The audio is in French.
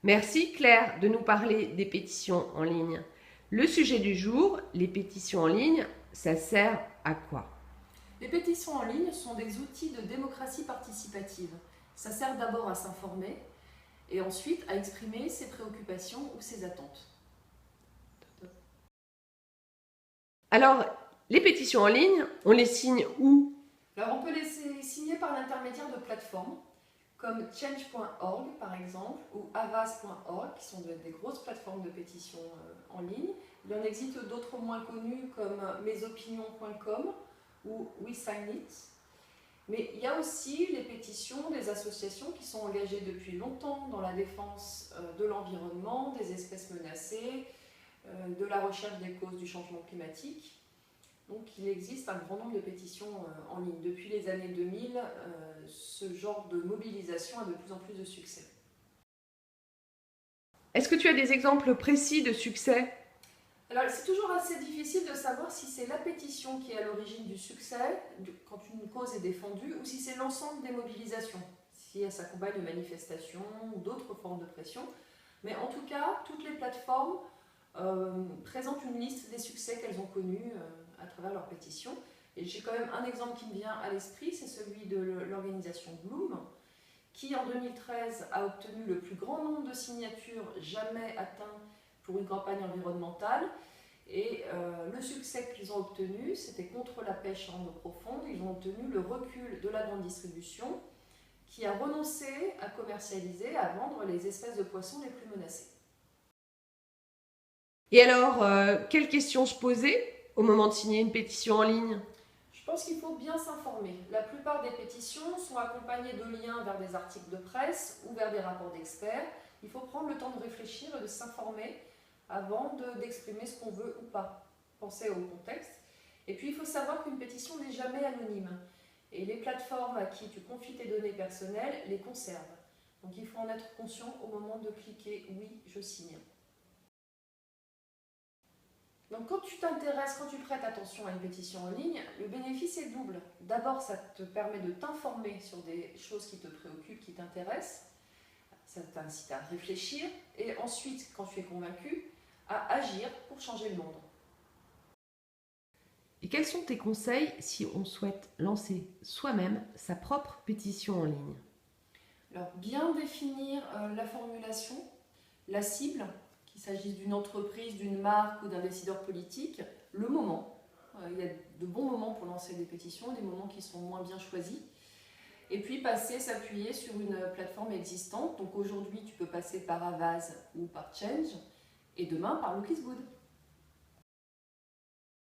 Merci Claire de nous parler des pétitions en ligne. Le sujet du jour, les pétitions en ligne, ça sert à quoi? Les pétitions en ligne sont des outils de démocratie participative. Ça sert d'abord à s'informer et ensuite à exprimer ses préoccupations ou ses attentes. Alors, les pétitions en ligne, on les signe où? Alors on peut les signer par l'intermédiaire de plateformes comme change.org par exemple ou avaz.org qui sont des grosses plateformes de pétition en ligne. Il en existe d'autres moins connues comme mesopinions.com ou WeSignIt. Mais il y a aussi les pétitions des associations qui sont engagées depuis longtemps dans la défense de l'environnement, des espèces menacées, de la recherche des causes du changement climatique. Donc il existe un grand nombre de pétitions en ligne. Depuis les années 2000, ce genre de mobilisation a de plus en plus de succès. Est-ce que tu as des exemples précis de succès? Alors c'est toujours assez difficile de savoir si c'est la pétition qui est à l'origine du succès, quand une cause est défendue, ou si c'est l'ensemble des mobilisations, si elle s'accompagne de manifestations ou d'autres formes de pression. Mais en tout cas, toutes les plateformes présentent une liste des succès qu'elles ont connus à travers leurs pétitions. Et j'ai quand même un exemple qui me vient à l'esprit, c'est celui de l'organisation Bloom, qui en 2013 a obtenu le plus grand nombre de signatures jamais atteint pour une campagne environnementale. Et le succès qu'ils ont obtenu, c'était contre la pêche en eau profonde. Ils ont obtenu le recul de la grande distribution qui a renoncé à commercialiser, à vendre les espèces de poissons les plus menacées. Et alors, quelles questions se poser au moment de signer une pétition en ligne? Je pense qu'il faut bien s'informer. La plupart des pétitions sont accompagnées de liens vers des articles de presse ou vers des rapports d'experts. Il faut prendre le temps de réfléchir et de s'informer avant d'exprimer ce qu'on veut ou pas. Pensez au contexte. Et puis il faut savoir qu'une pétition n'est jamais anonyme. Et les plateformes à qui tu confies tes données personnelles les conservent. Donc il faut en être conscient au moment de cliquer oui, je signe. Donc quand tu t'intéresses, quand tu prêtes attention à une pétition en ligne, le bénéfice est double. D'abord, ça te permet de t'informer sur des choses qui te préoccupent, qui t'intéressent. Ça t'incite à réfléchir. Et ensuite, quand tu es convaincu, à agir pour changer le monde. Et quels sont tes conseils si on souhaite lancer soi-même sa propre pétition en ligne? Alors, bien définir la formulation, la cible, qu'il s'agisse d'une entreprise, d'une marque ou d'un décideur politique, le moment. Il y a de bons moments pour lancer des pétitions, des moments qui sont moins bien choisis. Et puis s'appuyer sur une plateforme existante. Donc aujourd'hui, tu peux passer par Avaz ou par Change, et demain par Look is Good.